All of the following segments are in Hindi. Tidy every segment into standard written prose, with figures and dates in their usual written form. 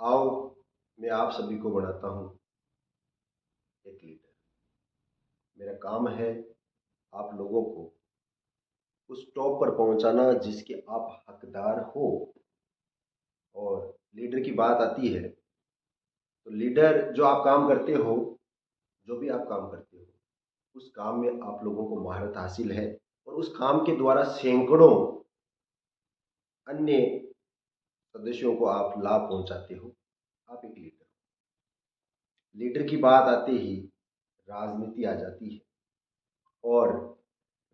आओ मैं आप सभी को बनाता हूँ एक लीडर। मेरा काम है आप लोगों को उस टॉप पर पहुंचाना जिसके आप हकदार हो। और लीडर की बात आती है तो लीडर जो आप काम करते हो, जो भी आप काम करते हो, उस काम में आप लोगों को महारत हासिल है और उस काम के द्वारा सैकड़ों अन्य सदस्यों को आप लाभ पहुंचाते हो। आप एक लीडर हो। लीडर की बात आते ही राजनीति आ जाती है। और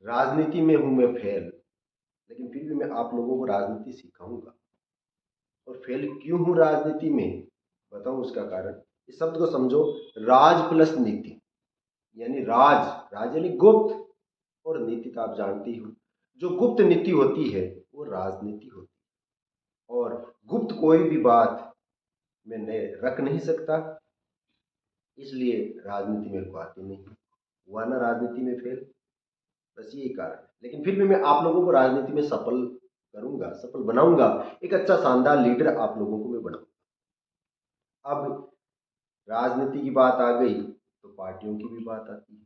राजनीति में हूं मैं फेल, लेकिन फिर भी मैं आप लोगों को राजनीति सिखाऊंगा। और फेल क्यों हूं राजनीति में, बताऊं उसका कारण। इस शब्द को समझो, राज प्लस नीति, यानी राज, राज यानी गुप्त, और नीति तो आप जानती हो। जो गुप्त नीति होती है वो राजनीति होती है। और गुप्त कोई भी बात मैं रख नहीं सकता, इसलिए राजनीति मेरे को आती नहीं। हुआ ना राजनीति में फेल, बस यही कारण है। लेकिन फिर भी मैं आप लोगों को राजनीति में सफल करूंगा, सफल बनाऊंगा। एक अच्छा शानदार लीडर आप लोगों को मैं बनाऊंगा। अब राजनीति की बात आ गई तो पार्टियों की भी बात आती है।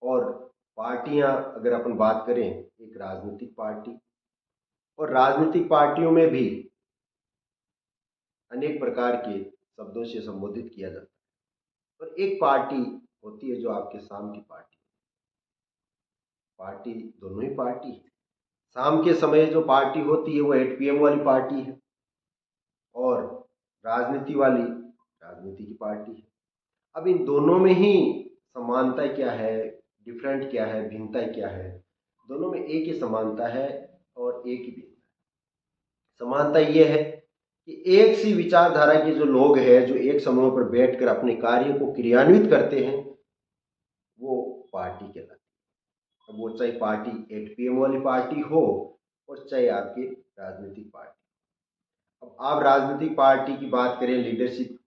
और पार्टियां अगर अपन बात करें, एक राजनीतिक पार्टी, और राजनीतिक पार्टियों में भी अनेक प्रकार के शब्दों से संबोधित किया जाता है। और एक पार्टी होती है जो आपके शाम की पार्टी। पार्टी दोनों ही पार्टी है। शाम के समय जो पार्टी होती है वो 8 PM वाली पार्टी है, और राजनीति वाली राजनीति की पार्टी है। अब इन दोनों में ही समानता क्या है, डिफरेंट क्या है, भिन्नता क्या है? दोनों में एक ही समानता है और एक ही भिन्नता है। समानता यह है कि एक सी विचारधारा के जो लोग हैं, जो एक समूह पर बैठकर अपने कार्य को क्रियान्वित करते हैं, वो पार्टी कहलाती है। अब वो चाहे पार्टी 8 PM वाली पार्टी हो और चाहे आपकी राजनीतिक पार्टी। अब आप राजनीतिक पार्टी की बात करें, लीडरशिप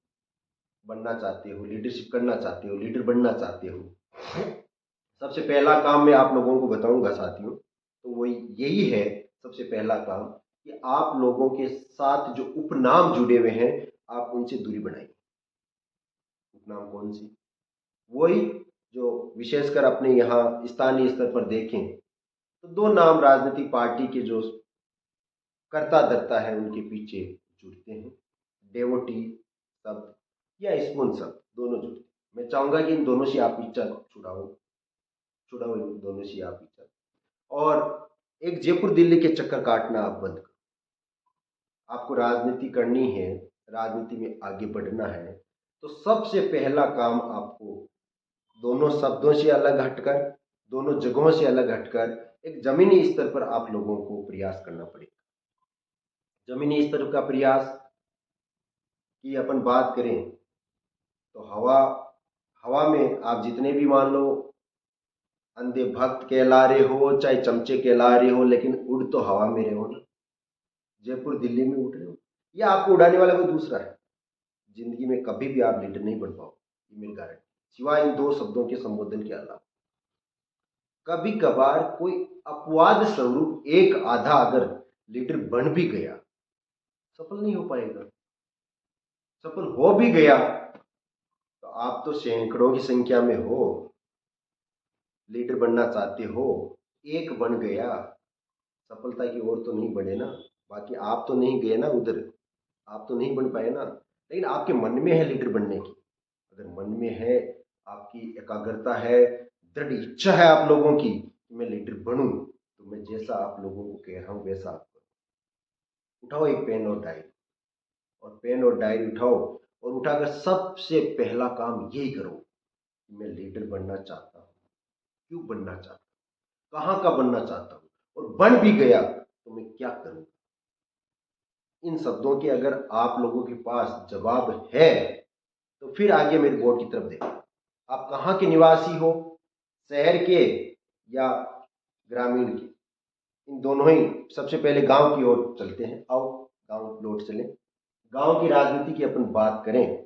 बनना चाहते हो, लीडरशिप करना चाहते हो, लीडर बनना चाहते हो, सबसे पहला काम मैं आप लोगों को बताऊंगा साथियों, तो वो यही है। सबसे पहला काम कि आप लोगों के साथ जो उपनाम जुड़े हुए हैं, आप उनसे दूरी बनाइए। उपनाम कौन सी? वही जो विशेषकर अपने यहाँ स्थानीय स्तर पर देखें तो दो नाम राजनीतिक पार्टी के जो करता धरता है उनके पीछे जुड़ते हैं। डेवोटी शब्द या स्पून शब्द, दोनों जुड़ते हैं। मैं चाहूंगा कि इन दोनों से आप पीछा छुड़ाओ, छुड़ाओ इन दोनों से आप पीछा। और एक जयपुर दिल्ली के चक्कर काटना आप बंद करो। आपको राजनीति करनी है, राजनीति में आगे बढ़ना है, तो सबसे पहला काम आपको दोनों शब्दों से अलग हटकर, दोनों जगहों से अलग हटकर एक जमीनी स्तर पर आप लोगों को प्रयास करना पड़ेगा। जमीनी स्तर का प्रयास की अपन बात करें तो हवा, हवा में आप जितने भी मान लो अंधे भक्त कहला रहे हो, चाहे चमचे कहला रहे हो, लेकिन उड़ तो हवा में रहे हो ना। जयपुर दिल्ली में उड़ रहे हो, या आपको उड़ाने वाला कोई दूसरा है। जिंदगी में कभी भी आप लीडर नहीं बन पाओ, ये मेरी गारंटी, सिवाय इन दो शब्दों के संबोधन के अलावा। कभी कभार कोई अपवाद स्वरूप एक आधा अगर लीडर बन भी गया, सफल नहीं हो पाएगा। सफल हो भी गया तो आप तो सैकड़ों की संख्या में हो, लीडर बनना चाहते हो, एक बन गया, सफलता की ओर तो नहीं बढ़े ना। बाकी आप तो नहीं गए ना उधर, आप तो नहीं बन पाए ना। लेकिन आपके मन में है लीडर बनने की। अगर मन में है, आपकी एकाग्रता है, दृढ़ इच्छा है आप लोगों की कि मैं लीडर बनूं, तो मैं जैसा आप लोगों को कह रहा हूं वैसा आप करो। उठाओ एक पेन और डायरी, और पेन और डायरी उठाओ, और उठाकर सबसे पहला काम यही करो कि मैं लीडर बनना चाहता हूँ। क्यों बनना चाहता हूँ, कहाँ का बनना चाहता हूँ, और बन भी गया तो मैं क्या करूँ। इन शब्दों के अगर आप लोगों के पास जवाब है तो फिर आगे मेरे बोर्ड की तरफ देखो। आप कहाँ के निवासी हो, शहर के या ग्रामीण के? इन दोनों ही। सबसे पहले गांव की ओर चलते हैं, आओ गांव लौट चलें। गांव की राजनीति की अपन बात करें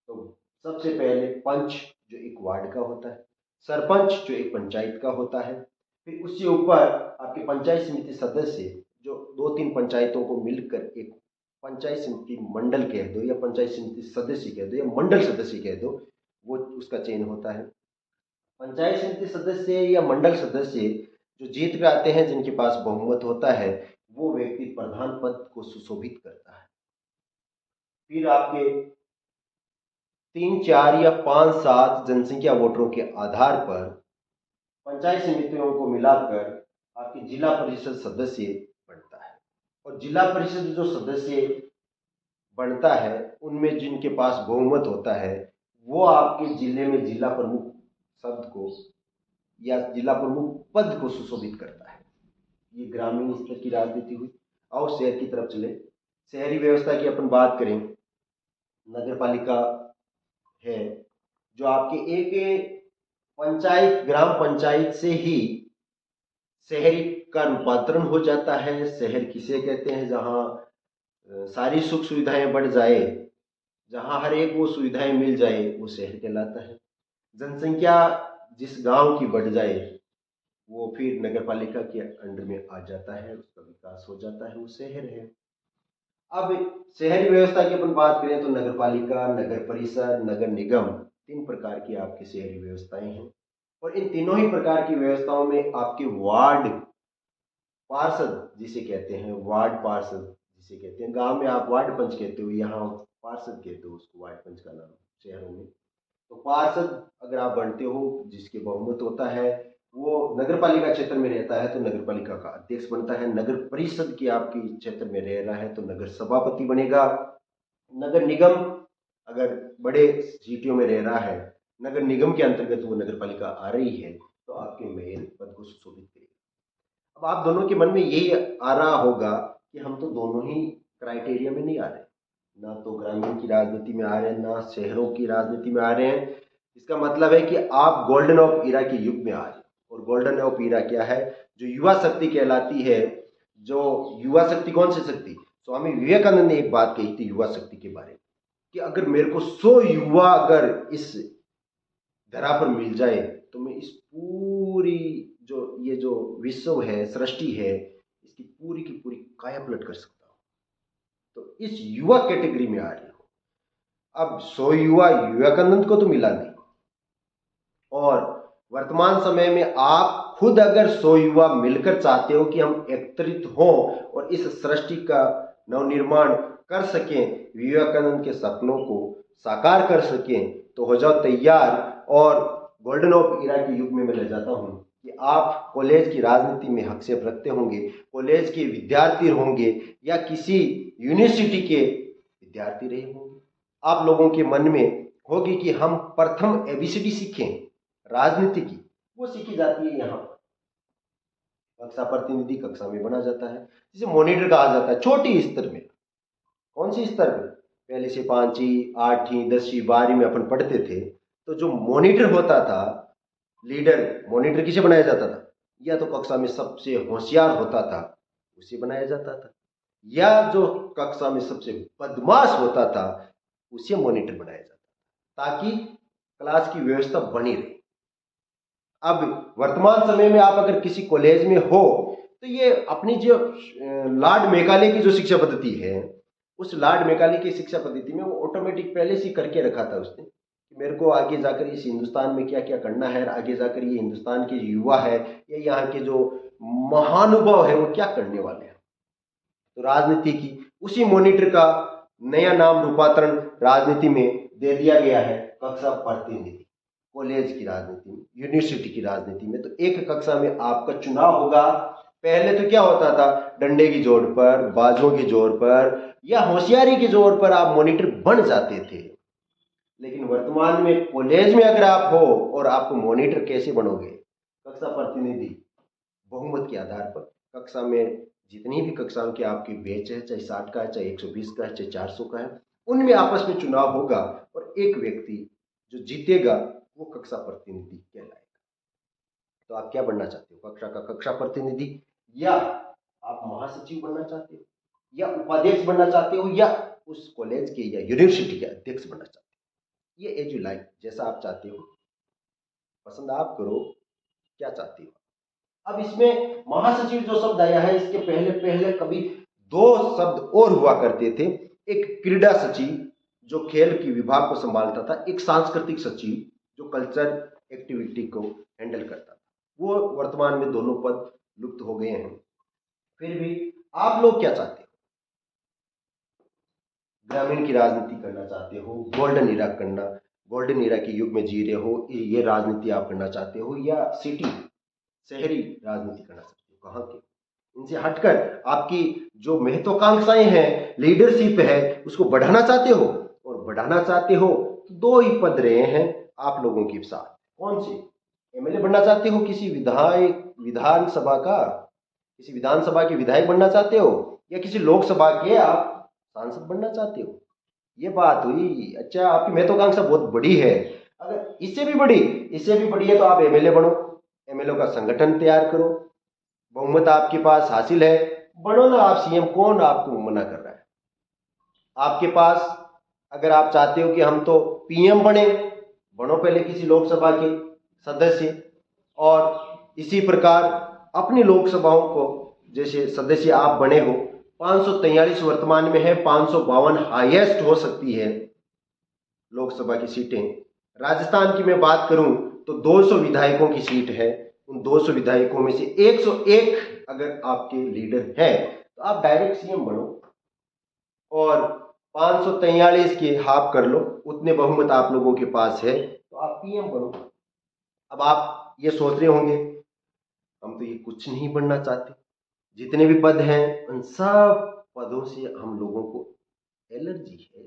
तो सबसे पहले पंच जो एक वार्ड का होता है, सरपंच जो एक पंचायत का होता है, फिर उससे ऊपर आपके पंचायत समिति सदस्य जो 2-3 पंचायतों को मिलकर एक पंचायत समिति मंडल कह दो या पंचायत समिति सदस्य कह दो या मंडल सदस्य कह दो, वो उसका चयन होता है। पंचायत समिति सदस्य या मंडल सदस्य जो जीत कर आते हैं, जिनके पास बहुमत होता है, वो व्यक्ति प्रधान पद को सुशोभित करता है। फिर आपके 3, 4 या 5, 7 जनसंख्या वोटरों के आधार पर पंचायत समितियों को मिलाकर आपकी जिला परिषद सदस्य बनता है। और जिला परिषद जो सदस्य बनता है, उनमें जिनके पास बहुमत होता है, वो आपके जिले में जिला प्रमुख शब्द को या जिला प्रमुख पद को सुशोभित करता है। ये ग्रामीण स्तर की राजनीति हुई। और शहर की तरफ चले। शहरी व्यवस्था की अपन बात करें, नगर पालिका है जो आपके एक पंचायत, ग्राम पंचायत से ही शहर का रूपांतरण हो जाता है। शहर किसे कहते हैं? जहाँ सारी सुख सुविधाएं बढ़ जाए, जहाँ हर एक वो सुविधाएं मिल जाए, वो शहर कहलाता है। जनसंख्या जिस गांव की बढ़ जाए, वो फिर नगर पालिका के अंडर में आ जाता है, उसका विकास हो जाता है, वो शहर है। अब शहरी व्यवस्था की अपन बात करें तो नगर पालिका, नगर परिषद, नगर निगम, 3 प्रकार की आपकी शहरी व्यवस्थाएं हैं। और इन तीनों ही प्रकार की व्यवस्थाओं में आपके वार्ड पार्षद जिसे कहते हैं, वार्ड पार्षद जिसे कहते हैं, गांव में आप वार्ड पंच कहते हो, यहाँ पार्षद कहते हो उसको, वार्ड पंच का नाम शहरों में। तो पार्षद अगर आप बनते हो, जिसके बहुमत होता है, वो नगर पालिका क्षेत्र में रहता है तो नगर पालिका का अध्यक्ष बनता है। नगर परिषद की आपकी क्षेत्र में रह रहा है तो नगर सभापति बनेगा। नगर निगम अगर बड़े सिटियों में रह रहा है, नगर निगम के अंतर्गत वो नगर पालिका आ रही है, तो आपके मेयर पद को सुशोभित करेगा। अब आप दोनों के मन में यही आ रहा होगा कि हम तो दोनों ही क्राइटेरिया में नहीं आ रहे, ना तो ग्रामीण की राजनीति में आ रहे हैं, ना शहरों की राजनीति में आ रहे हैं। इसका मतलब है कि आप गोल्डन ऑफ ईरा के युग में आ रहे हैं। और गोल्डन ऑफ ईरा क्या है? जो युवा शक्ति कहलाती है। जो युवा शक्ति, कौन सी शक्ति? स्वामी विवेकानंद ने एक बात कही थी युवा शक्ति के बारे में कि अगर मेरे को 100 युवा अगर इस धरा पर मिल जाए तो मैं इस पूरी जो विश्व है, सृष्टि है, इसकी पूरी की पूरी काया पलट कर सकता हूं। तो इस युवा कैटेगरी में आ रही हो। अब 100 युवा विवेकानंद को तो मिला नहीं, और वर्तमान समय में आप खुद अगर 100 युवा मिलकर चाहते हो कि हम एकत्रित हों और इस सृष्टि का नवनिर्माण कर सकें, विवेकानंद के सपनों को साकार कर सकें, तो हो जाओ तैयार। और गोल्डन ऑफ ईरा के युग में मैं ले जाता हूं कि आप कॉलेज की राजनीति में हस्तक्षेप रखते होंगे, कॉलेज के विद्यार्थी होंगे या किसी यूनिवर्सिटी के विद्यार्थी रहे होंगे। आप लोगों के मन में होगी कि हम प्रथम एबीसीडी सीखें राजनीति की, वो सीखी जाती है यहाँ पर। कक्षा प्रतिनिधि कक्षा में बना जाता है, जिसे मॉनिटर कहा जाता है। छोटी स्तर में, कौन सी स्तर में? पहले से 5वीं, 8वीं, 10वीं, 12वीं में अपन पढ़ते थे, तो जो मॉनिटर होता था, लीडर, मॉनिटर किसे बनाया जाता था? या तो कक्षा में सबसे होशियार होता था उसे बनाया जाता था, या जो कक्षा में सबसे बदमाश होता था उसे मॉनिटर बनाया जाता था, ताकि क्लास की व्यवस्था बनी रहे। अब वर्तमान समय में आप अगर किसी कॉलेज में हो तो ये अपनी जो लॉर्ड मैकाले की जो शिक्षा पद्धति है, उस लॉर्ड मैकाले की शिक्षा पद्धति में वो ऑटोमेटिक पहले से करके रखा था उसने कि मेरे को आगे जाकर इस हिंदुस्तान में क्या क्या करना है, आगे जाकर ये हिंदुस्तान के युवा है या यहाँ के जो महानुभाव है वो क्या करने वाले हैं। तो राजनीति की उसी मॉनिटर का नया नाम रूपांतरण राजनीति में दे दिया गया है, कक्षा प्रतिनिधि। कॉलेज की राजनीति में, यूनिवर्सिटी की राजनीति में तो एक कक्षा में आपका चुनाव होगा। पहले तो क्या होता था? डंडे की जोर पर, बाजों की जोर पर या होशियारी के जोर पर आप मॉनिटर बन जाते थे। लेकिन वर्तमान में कॉलेज में अगर आप हो और आप मॉनिटर कैसे बनोगे? कक्षा प्रतिनिधि, बहुमत के आधार पर। कक्षा में जितनी भी कक्षाओं के आपके बैच है, चाहे 60 का है, चाहे 120 का है, चाहे 400 का है, उनमें आपस में चुनाव होगा और एक व्यक्ति जो जीतेगा वो कक्षा प्रतिनिधि कहलाएगा। तो आप क्या बनना चाहते हो? कक्षा का कक्षा प्रतिनिधि, या आप महासचिव बनना चाहते हो, या उपाध्यक्ष बनना चाहते हो, या उस कॉलेज के या यूनिवर्सिटी के अध्यक्ष बनना चाहते हो? ये एज यू लाइक, जैसा आप चाहते हो, पसंद आप करो, क्या चाहते हो। अब इसमें महासचिव जो शब्द आया है, इसके पहले पहले कभी दो शब्द और हुआ करते थे, एक क्रीड़ा सचिव जो खेल की विभाग को संभालता था, एक सांस्कृतिक सचिव जो कल्चर एक्टिविटी को हैंडल करता था। वो वर्तमान में दोनों पद लुप्त हो गए हैं। फिर भी आप लोग क्या चाहते हो? ग्रामीण की राजनीति करना चाहते हो, गोल्डन इरा करना, गोल्डन इरा के युग में जी रहे हो, ये राजनीति आप करना चाहते हो, या सिटी शहरी राजनीति करना चाहते हो? कहाँ के? इनसे हटकर आपकी जो महत्वाकांक्षाएं हैं, लीडरशिप है, उसको बढ़ाना चाहते हो। और बढ़ाना चाहते हो तो दो ही पद रहे हैं आप लोगों के साथ। कौन से? एमएलए बनना चाहते हो किसी विधानसभा का, किसी विधानसभा के विधायक बनना चाहते हो, या किसी लोकसभा के आप सांसद बनना चाहते हो? ये बात हुई। अच्छा, आपकी महत्वाकांक्षा बहुत बड़ी है। अगर इससे भी बड़ी है तो आप एमएलए बनो, एमएलए का संगठन तैयार करो, बहुमत आपके पास हासिल है, बनो ना आप सीएम। कौन आपको मना कर रहा है? आपके पास, अगर आप चाहते हो कि हम तो पीएम बने, बनो पहले किसी लोकसभा के सदस्य, और इसी प्रकार अपनी लोकसभाओं को, जैसे सदस्य आप बने हो, 543 वर्तमान में है, 552 हाईएस्ट हो सकती है लोकसभा की सीटें। राजस्थान की मैं बात करूं तो 200 विधायकों की सीट है। उन 200 विधायकों में से 101 अगर आपके लीडर हैं तो आप डायरेक्ट सीएम बनो, और 543 की हाफ कर लो, उतने बहुमत आप लोगों के पास है तो आप पीएम बनो। अब आप ये सोच रहे होंगे हम तो ये कुछ नहीं बनना चाहते, जितने भी पद हैं उन सब पदों से हम लोगों को एलर्जी है,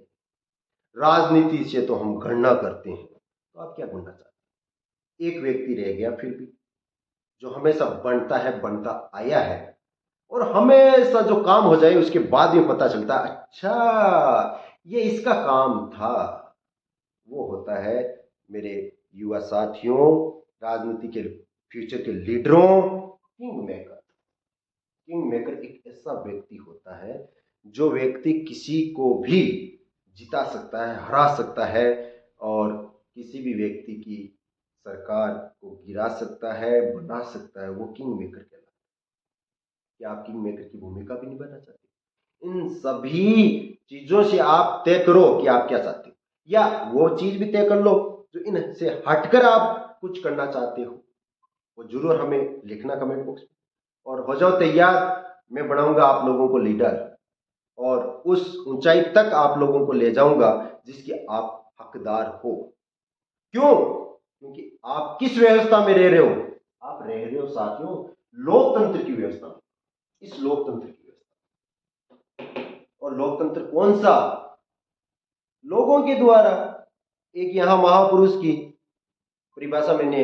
राजनीति से तो हम घृणा करते हैं। तो आप क्या बनना चाहते हैं? एक व्यक्ति रह गया फिर भी, जो हमेशा बनता आया है, और हमेशा जो काम हो जाए उसके बाद में पता चलता है अच्छा ये इसका काम था। वो होता है मेरे युवा साथियों, राजनीति के फ्यूचर के लीडरों, किंग मेकर। किंग मेकर एक ऐसा व्यक्ति होता है जो व्यक्ति किसी को भी जिता सकता है, हरा सकता है, और किसी भी व्यक्ति की सरकार को गिरा सकता है, बना सकता है। वो किंग मेकर कहलाता है। क्या आप किंग मेकर की भूमिका भी निभाना चाहते हैं? इन सभी चीजों से आप तय करो कि आप क्या चाहते हो, या वो चीज भी तय कर लो जो इनसे हटकर आप कुछ करना चाहते हो। वो जरूर हमें लिखना कमेंट बॉक्स में, और हो जाओ तैयार। मैं बनाऊंगा आप लोगों को लीडर, और उस ऊंचाई तक आप लोगों को ले जाऊंगा जिसके आप हकदार हो। क्यों? क्योंकि आप किस व्यवस्था में रह रहे हो? आप रह रहे हो साथियों लोकतंत्र की व्यवस्था में। इस लोकतंत्र की व्यवस्था, और लोकतंत्र कौन सा? लोगों के द्वारा। एक यहां महापुरुष की परिभाषा मैंने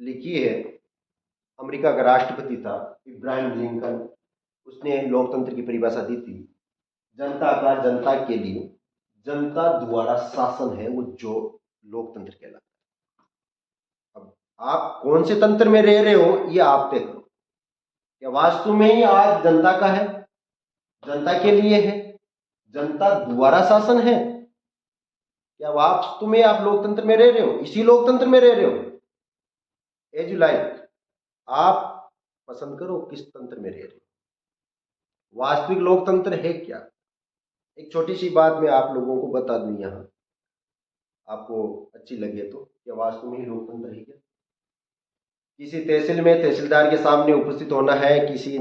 लिखी है। अमेरिका का राष्ट्रपति था इब्राहिम लिंकन, उसने लोकतंत्र की परिभाषा दी थी, जनता का जनता के लिए जनता द्वारा शासन है वो जो लोकतंत्र कहलाता है। अब आप कौन से तंत्र में रह रहे हो ये आप तय करो। क्या वास्तव में ही आज जनता का है, जनता के लिए है, जनता द्वारा शासन है? क्या वास्तव में आप लोकतंत्र में रह रहे हो, इसी लोकतंत्र में रह रहे हो? एज यू लाइक, आप पसंद करो किस तंत्र में रह रहे हो। वास्तविक लोकतंत्र है क्या? एक छोटी सी बात मैं आप लोगों को बता दूं यहां, आपको अच्छी लगे तो। क्या वास्तव में ही लोकतंत्र है क्या? किसी तहसील में तहसीलदार के सामने उपस्थित होना है, किसी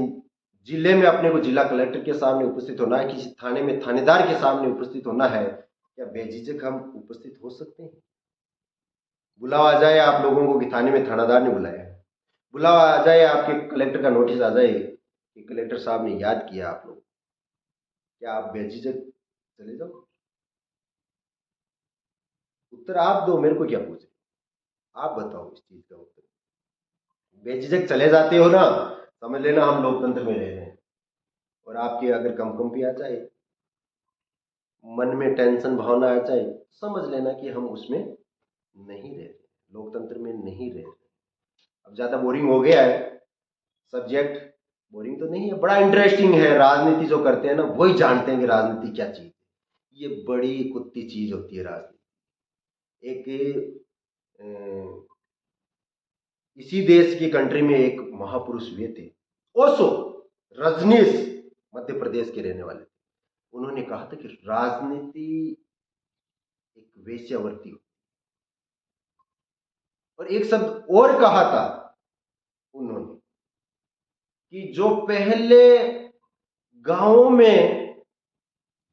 जिले में अपने को जिला कलेक्टर के सामने उपस्थित होना है, किसी थाने में थानेदार के सामने उपस्थित होना है, क्या बेझिझक हम उपस्थित हो सकते हैं? बुलावा आ जाए आप लोगों को कि थाने में थानादार ने बुलाया है, बुलावा आ जाए आपके कलेक्टर का नोटिस आ जाए कि कलेक्टर साहब ने याद किया आप लोग, क्या आप बेझिझक चले जाओ? उत्तर आप दो, मेरे को क्या पूछे, आप बताओ इस चीज का उत्तर। बेझिझक चले जाते हो ना, समझ लेना हम लोकतंत्र में रह रहे हैं। और आपके अगर कंपकंपी आ जाए, मन में टेंशन भावना आ जाए, समझ लेना कि हम उसमें नहीं रह रहे, लोकतंत्र में नहीं रह रहे। अब ज्यादा बोरिंग हो गया है सब्जेक्ट। बोरिंग तो नहीं है, बड़ा इंटरेस्टिंग है। राजनीति जो करते हैं ना वही जानते हैं कि राजनीति क्या चीज है। ये बड़ी कुत्ती चीज होती है राजनीति। एक इसी देश की कंट्री में एक महापुरुष हुए थे, ओशो, रजनीश मध्य प्रदेश के रहने वाले थे। उन्होंने कहा था कि राजनीति एक वेश्यावृत्ति हो, और एक शब्द और कहा था उन्होंने कि जो पहले गांवों में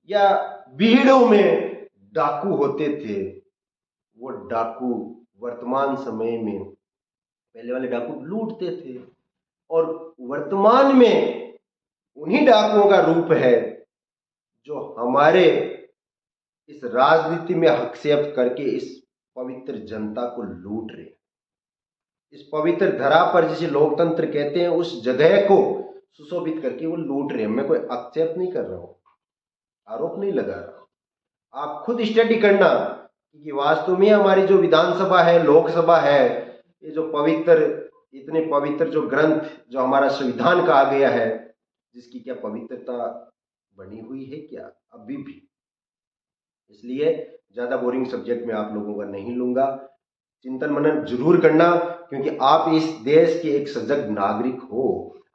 या बीड़ों में डाकू होते थे, वो डाकू वर्तमान समय में, पहले वाले डाकू लूटते थे, और वर्तमान में उन्हीं डाकुओं का रूप है जो हमारे इस राजनीति में हस्तक्षेप करके इस पवित्र जनता को लूट रहे हैं। इस पवित्र धरा पर जिसे लोकतंत्र कहते हैं, उस जगह को सुशोभित करके वो लूट रहे हैं। मैं कोई आक्षेप नहीं कर रहा हूं, आरोप नहीं लगा रहा हूं। आप खुद स्टडी करना कि वास्तव में हमारी जो विधानसभा है, लोकसभा है, ये जो पवित्र, इतने पवित्र जो ग्रंथ जो हमारा संविधान कहा गया है, जिसकी क्या पवित्रता बनी हुई है क्या अभी भी। इसलिए ज्यादा बोरिंग सब्जेक्ट में आप लोगों का नहीं लूंगा। चिंतन मनन जरूर करना, क्योंकि आप इस देश के एक सजग नागरिक हो।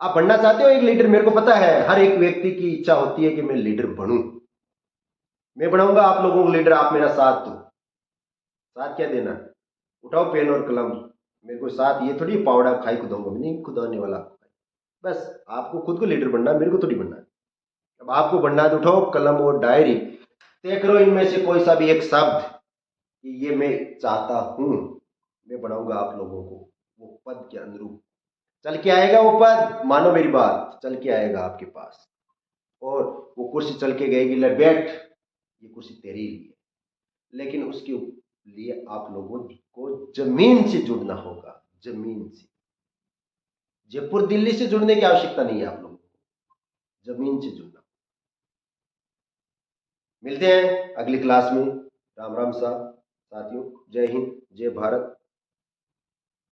आप बनना चाहते हो एक लीडर, मेरे को पता है हर एक व्यक्ति की इच्छा होती है कि मैं लीडर बनूं। मैं बनाऊंगा आप लोगों को लीडर, आप मेरा साथ दो। साथ क्या देना, उठाओ पेन और कलम, मेरे को साथ ये थोड़ी पावड़ा खाई खुदाऊंगा, मैं नहीं खुदाने वाला। बस आपको खुद को लीडर बनना, मेरे को थोड़ी बनना है। अब आपको बनना है तो उठाओ कलम और डायरी, तय करो इनमें से कोई सा भी एक शब्द कि ये मैं चाहता हूं, मैं बनाऊंगा आप लोगों को वो पद के अनुरूप। चल के आएगा वो पद, मानो मेरी बात, चल के आएगा आपके पास, और वो कुर्सी चल के गएगी, ले बैठ, ये कुर्सी तेरी लिए। लेकिन उसके लिए आप लोगों को जमीन से जुड़ना होगा, जमीन से। जयपुर दिल्ली से जुड़ने की आवश्यकता नहीं है आप लोगों को, जमीन से जुड़ना। मिलते हैं अगली क्लास में। राम राम साथियों, जय हिंद, जय भारत।